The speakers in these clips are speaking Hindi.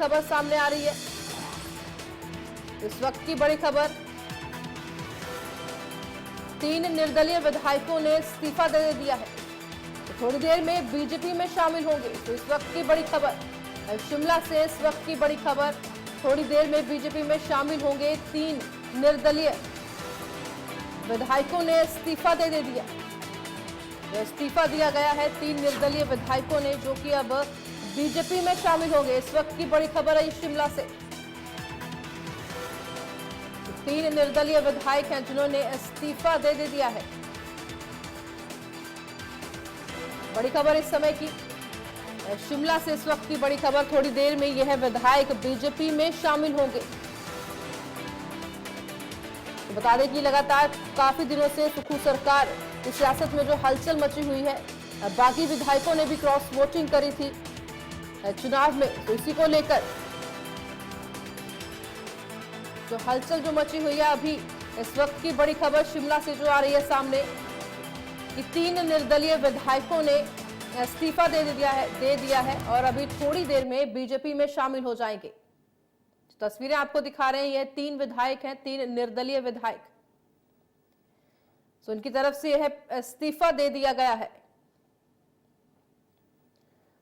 खबर सामने आ रही है। इस वक्त की बड़ी खबर, 3 निर्दलीय विधायकों ने इस्तीफा दे दिया है, तो थोड़ी देर में बीजेपी में शामिल होंगे। तो इस वक्त की बड़ी खबर शिमला से, इस वक्त की बड़ी खबर, थोड़ी देर में बीजेपी में शामिल होंगे 3 निर्दलीय विधायकों ने इस्तीफा दे दिया। इस्तीफा दिया गया है 3 निर्दलीय विधायकों ने, जो कि अब बीजेपी में शामिल होंगे। इस वक्त की बड़ी खबर है शिमला से। 3 निर्दलीय विधायक हैं जिन्होंने इस्तीफा दे दिया है। बड़ी खबर इस समय की शिमला से, इस वक्त की बड़ी खबर, थोड़ी देर में यह विधायक बीजेपी में शामिल होंगे। तो बता दें कि लगातार काफी दिनों से सुखू सरकार की सियासत में जो हलचल मची हुई है, बाकी विधायकों ने भी क्रॉस वोटिंग करी थी चुनाव में, तो इसी को लेकर जो हलचल जो मची हुई है अभी, इस वक्त की बड़ी खबर शिमला से जो आ रही है सामने कि 3 निर्दलीय विधायकों ने इस्तीफा दे दिया है और अभी थोड़ी देर में बीजेपी में शामिल हो जाएंगे। तस्वीरें आपको दिखा रहे हैं, ये 3 विधायक हैं, 3 निर्दलीय विधायक। तो उनकी तरफ से यह इस्तीफा दे दिया गया है,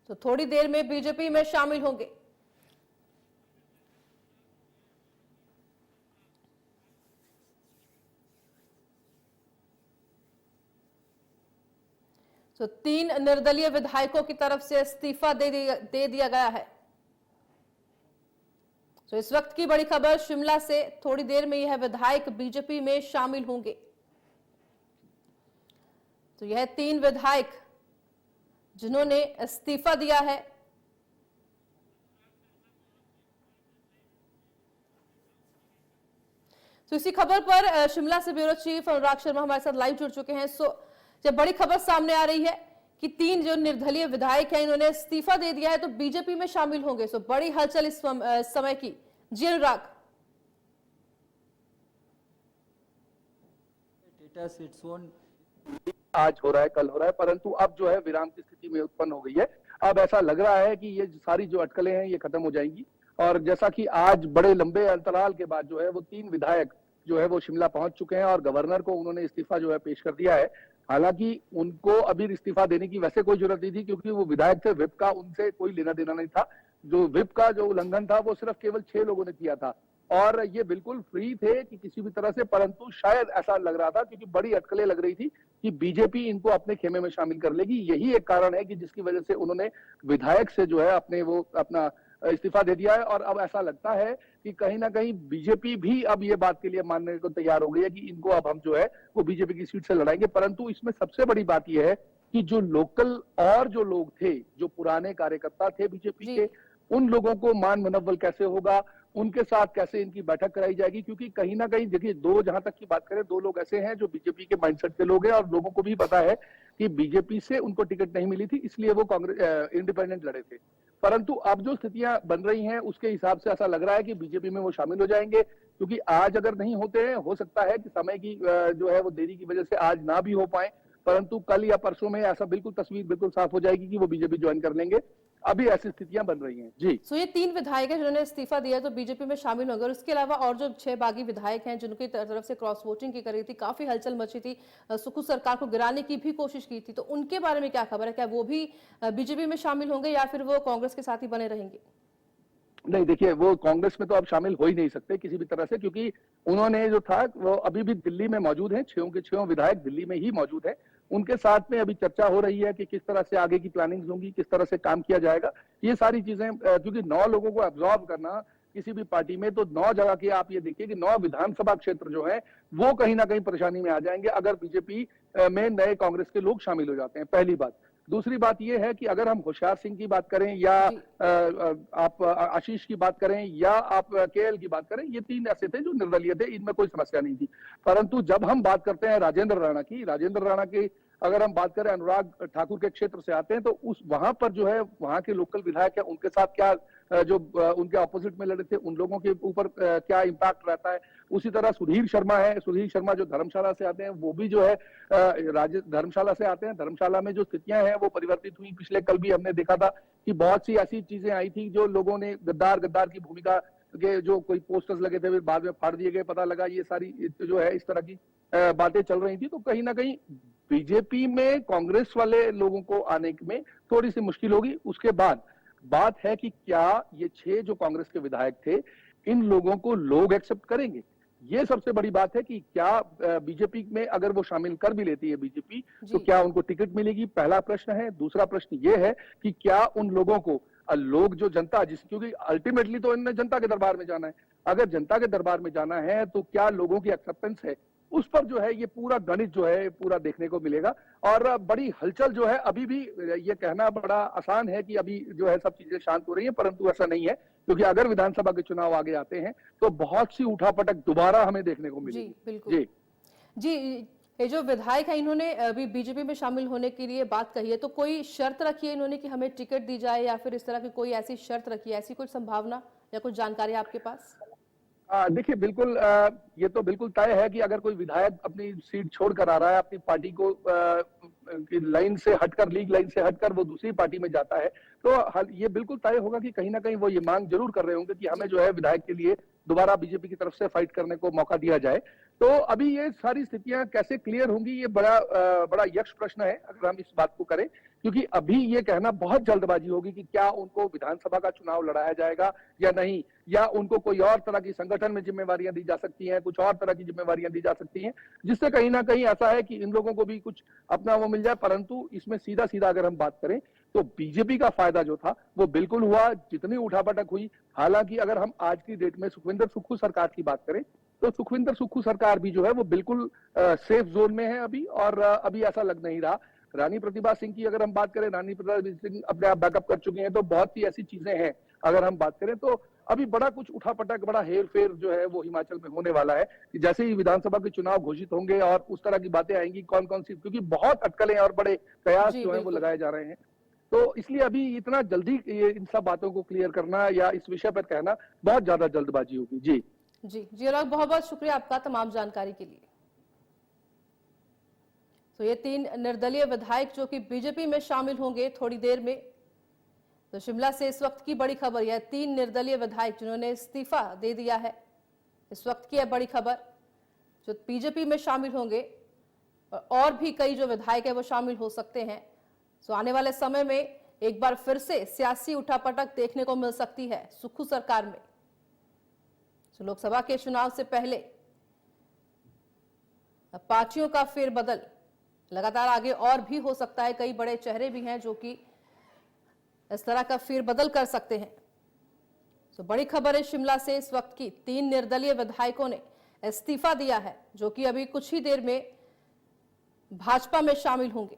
तो थोड़ी देर में बीजेपी में शामिल होंगे। तो 3 निर्दलीय विधायकों की तरफ से इस्तीफा दे दिया गया है। तो इस वक्त की बड़ी खबर शिमला से, थोड़ी देर में यह विधायक बीजेपी में शामिल होंगे। तो यह 3 विधायक जिन्होंने इस्तीफा दिया है, तो इसी खबर पर शिमला से ब्यूरो चीफ अनुराग शर्मा हमारे साथ लाइव जुड़ चुके हैं। जब बड़ी खबर सामने आ रही है कि 3 जो निर्दलीय विधायक हैं इन्होंने इस्तीफा दे दिया है, तो बीजेपी में शामिल होंगे। बड़ी हलचल इस समय की। जी अनुराग। आज हो रहा है, कल हो रहा है, परंतु अब जो है विराम की स्थिति में उत्पन्न हो गई है। अब ऐसा लग रहा है कि ये सारी जो अटकलें हैं ये खत्म हो जाएंगी, और जैसा कि आज बड़े लंबे अंतराल के बाद जो है वो 3 विधायक जो है वो शिमला पहुंच चुके हैं और गवर्नर को उन्होंने इस्तीफा जो है पेश कर दिया है। हालांकि उनको अभी इस्तीफा देने की वैसे कोई जरूरत नहीं थी, क्योंकि वो विधायक थे, व्हिप का उनसे कोई लेना देना नहीं था। जो व्हिप का जो उल्लंघन था वो सिर्फ केवल 6 लोगों ने किया था, और ये बिल्कुल फ्री थे कि किसी भी तरह से, परंतु शायद ऐसा लग रहा था क्योंकि बड़ी अटकलें लग रही थी कि बीजेपी इनको अपने खेमे में शामिल कर लेगी। यही एक कारण है कि जिसकी वजह से उन्होंने विधायक से जो है अपना इस्तीफा दे दिया है। और अब ऐसा लगता है कि कहीं ना कहीं बीजेपी भी अब ये बात के लिए मानने को तैयार हो गई है कि इनको अब हम जो है वो बीजेपी की सीट से लड़ाएंगे। परंतु इसमें सबसे बड़ी बात यह है कि जो लोकल और जो लोग थे, जो पुराने कार्यकर्ता थे बीजेपी के, उन लोगों को मान मनव्वल कैसे होगा, उनके साथ कैसे इनकी बैठक कराई जाएगी। क्योंकि कहीं ना कहीं देखिए, जहां तक की बात करें, 2 लोग ऐसे हैं जो बीजेपी के माइंडसेट के लोग हैं, और लोगों को भी पता है कि बीजेपी से उनको टिकट नहीं मिली थी, इसलिए वो कांग्रेस इंडिपेंडेंट लड़े थे। परंतु अब जो स्थितियां बन रही हैं उसके हिसाब से ऐसा लग रहा है कि बीजेपी में वो शामिल हो जाएंगे, क्योंकि आज अगर नहीं होते हैं, हो सकता है कि समय की जो है वो देरी की वजह से आज ना भी हो पाए, परंतु कल या परसों में ऐसा तस्वीर बिल्कुल साफ हो जाएगी कि वो बीजेपी ज्वाइन कर लेंगे। अभी ऐसी स्थितियां बन रही हैं। जी, तो ये 3 विधायक हैं जिन्होंने इस्तीफा दिया तो बीजेपी में शामिल होंगे, और इसके अलावा और जो 6 बागी विधायक हैं जिनकी तरफ से क्रॉस वोटिंग की करी थी, काफी हलचल मची थी, सुखू सरकार को गिराने की भी कोशिश की थी, तो उनके बारे में क्या खबर है? क्या वो भी बीजेपी में शामिल होंगे या फिर वो कांग्रेस के साथ ही बने रहेंगे? नहीं, देखिए, वो कांग्रेस में तो अब शामिल हो ही नहीं सकते किसी भी तरह से, क्योंकि उन्होंने जो था वो अभी भी दिल्ली में मौजूद हैं। 6 के 6 विधायक दिल्ली में ही मौजूद हैं। उनके साथ में अभी चर्चा हो रही है कि किस तरह से आगे की प्लानिंग होंगी, किस तरह से काम किया जाएगा। ये सारी चीजें, क्योंकि 9 लोगों को एब्जॉर्ब करना किसी भी पार्टी में, तो 9 जगह के आप ये देखिए कि 9 विधानसभा क्षेत्र जो है वो कहीं ना कहीं परेशानी में आ जाएंगे अगर बीजेपी में नए कांग्रेस के लोग शामिल हो जाते हैं, पहली बात। दूसरी बात यह है कि अगर हम होशियार सिंह की बात करें, या आप आशीष की बात करें, या आप केएल की बात करें, ये 3 ऐसे थे जो निर्दलीय थे, इनमें कोई समस्या नहीं थी। परंतु जब हम बात करते हैं राजेंद्र राणा की अगर हम बात करें, अनुराग ठाकुर के क्षेत्र से आते हैं, तो वहां पर जो है वहां के लोकल विधायक है, उनके साथ क्या जो उनके ऑपोजिट में लड़े थे उन लोगों के ऊपर क्या इम्पैक्ट रहता है। उसी तरह सुधीर शर्मा है, सुधीर शर्मा जो धर्मशाला से आते हैं, वो भी जो है धर्मशाला से आते हैं। धर्मशाला में जो स्थितियां हैं वो परिवर्तित हुई। पिछले कल भी हमने देखा था कि बहुत सी ऐसी चीजें आई थी जो लोगों ने गद्दार की भूमिका के जो कोई पोस्टर्स लगे थे बाद में फाड़ दिए गए, पता लगा ये सारी जो है इस तरह की बातें चल रही थी। तो कहीं ना कहीं बीजेपी में कांग्रेस वाले लोगों को आने में थोड़ी सी मुश्किल होगी। उसके बाद बात है कि क्या ये 6 जो कांग्रेस के विधायक थे, इन लोगों को लोग एक्सेप्ट करेंगे। ये सबसे बड़ी बात है कि क्या बीजेपी में अगर वो शामिल कर भी लेती है बीजेपी, तो क्या उनको टिकट मिलेगी, पहला प्रश्न है। दूसरा प्रश्न ये है कि क्या उन लोगों को लोग जो जनता क्योंकि अल्टीमेटली तो इन्होंने जनता के दरबार में जाना है, अगर जनता के दरबार में जाना है तो क्या लोगों की एक्सेप्टेंस है, उस पर जो है ये पूरा गणित जो है पूरा देखने को मिलेगा। और बड़ी हलचल जो है, अभी भी ये कहना बड़ा आसान है कि अभी जो है सब चीजें शांत हो रही है, परंतु ऐसा नहीं है, क्योंकि अगर विधानसभा के चुनाव आगे आते हैं तो बहुत सी उठापटक दोबारा हमें देखने को मिलेगी। जी बिल्कुल जी। ये जो विधायक है इन्होंने अभी बीजेपी में शामिल होने के लिए बात कही है, तो कोई शर्त रखी है इन्होंने कि हमें टिकट दी जाए, या फिर इस तरह की कोई ऐसी शर्त रखी है, ऐसी कुछ संभावना या कुछ जानकारी आपके पास? देखिए बिल्कुल ये तो बिल्कुल तय है कि अगर कोई विधायक अपनी सीट छोड़कर आ रहा है, अपनी पार्टी को की लाइन से हटकर, लीग लाइन से हटकर वो दूसरी पार्टी में जाता है, तो ये बिल्कुल तय होगा कि कहीं ना कहीं वो ये मांग जरूर कर रहे होंगे कि हमें जो है विधायक के लिए दोबारा बीजेपी की तरफ से फाइट करने को मौका दिया जाए। तो अभी ये सारी स्थितियां कैसे क्लियर होंगी, ये बड़ा यक्ष प्रश्न है अगर हम इस बात को करें, क्योंकि अभी ये कहना बहुत जल्दबाजी होगी कि क्या उनको विधानसभा का चुनाव लड़ाया जाएगा या नहीं, या उनको कोई और तरह की संगठन में जिम्मेवारियां दी जा सकती हैं, कुछ और तरह की जिम्मेवारियां दी जा सकती हैं, जिससे कहीं ना कहीं ऐसा है कि इन लोगों को भी कुछ अपना वो मिल जाए। परंतु इसमें सीधा सीधा अगर हम बात करें तो बीजेपी का फायदा जो था वो बिल्कुल हुआ, जितनी उठापटक हुई। हालांकि अगर हम आज की डेट में सुखविंदर सुक्खू सरकार की बात करें तो सुखविंदर सुक्खू सरकार भी जो है वो बिल्कुल सेफ जोन में है अभी, और अभी ऐसा लग नहीं रहा। रानी प्रतिभा सिंह की अगर हम बात करें, रानी प्रतिभा सिंह अपने आप बैकअप कर चुके हैं, तो बहुत सी ऐसी चीजें हैं अगर हम बात करें तो अभी बड़ा कुछ उठापटक, बड़ा हेर फेर जो है वो हिमाचल में होने वाला है कि जैसे ही विधानसभा के चुनाव घोषित होंगे और उस तरह की बातें आएंगी, कौन कौन सी, क्योंकि बहुत अटकलें और बड़े कयास जो है वो लगाए जा रहे हैं। तो इसलिए अभी इतना जल्दी इन सब बातों को क्लियर करना या इस विषय पर कहना बहुत ज्यादा जल्दबाजी होगी। जी जी अनुराग, बहुत बहुत शुक्रिया आपका तमाम जानकारी के लिए। तो ये 3 निर्दलीय विधायक जो कि बीजेपी में शामिल होंगे थोड़ी देर में। तो शिमला से इस वक्त की बड़ी खबर, यह 3 निर्दलीय विधायक जिन्होंने इस्तीफा दे दिया है, इस वक्त की है बड़ी खबर, जो बीजेपी में शामिल होंगे। और भी कई जो विधायक है वो शामिल हो सकते हैं। तो आने वाले समय में एक बार फिर से सियासी उठापटक देखने को मिल सकती है सुक्खू सरकार में। तो लोकसभा के चुनाव से पहले पार्टियों का फेरबदल लगातार आगे और भी हो सकता है। कई बड़े चेहरे भी हैं जो कि इस तरह का फेरबदल कर सकते हैं। तो बड़ी खबर है शिमला से इस वक्त की, 3 निर्दलीय विधायकों ने इस्तीफा दिया है, जो कि अभी कुछ ही देर में भाजपा में शामिल होंगे।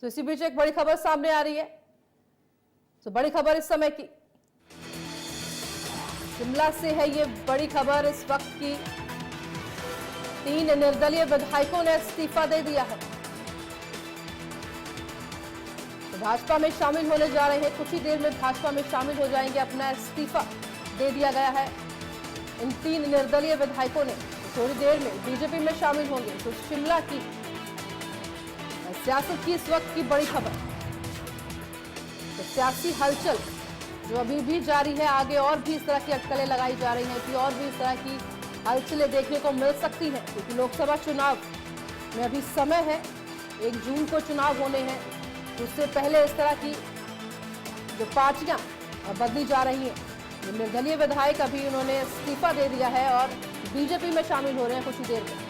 तो इसी बीच एक बड़ी खबर सामने आ रही है। तो बड़ी खबर इस समय की शिमला से है, ये बड़ी खबर इस वक्त की, 3 निर्दलीय विधायकों ने इस्तीफा दे दिया है, तो भाजपा में शामिल होने जा रहे हैं। कुछ ही देर में भाजपा में शामिल हो जाएंगे, अपना इस्तीफा दे दिया गया है इन 3 निर्दलीय विधायकों ने। थोड़ी देर में बीजेपी में शामिल होंगे। तो शिमला की सियासत की इस वक्त की बड़ी खबर, तो सियासी हलचल जो अभी भी जारी है, आगे और भी इस तरह की अटकलें लगाई जा रही हैं कि और भी इस तरह की हलचलें देखने को मिल सकती हैं, क्योंकि लोकसभा चुनाव में अभी समय है, 1 जून को चुनाव होने हैं। उससे पहले इस तरह की जो पार्टियां बदली जा रही हैं। निर्दलीय विधायक अभी उन्होंने इस्तीफा दे दिया है और बीजेपी में शामिल हो रहे हैं कुछ ही देर में।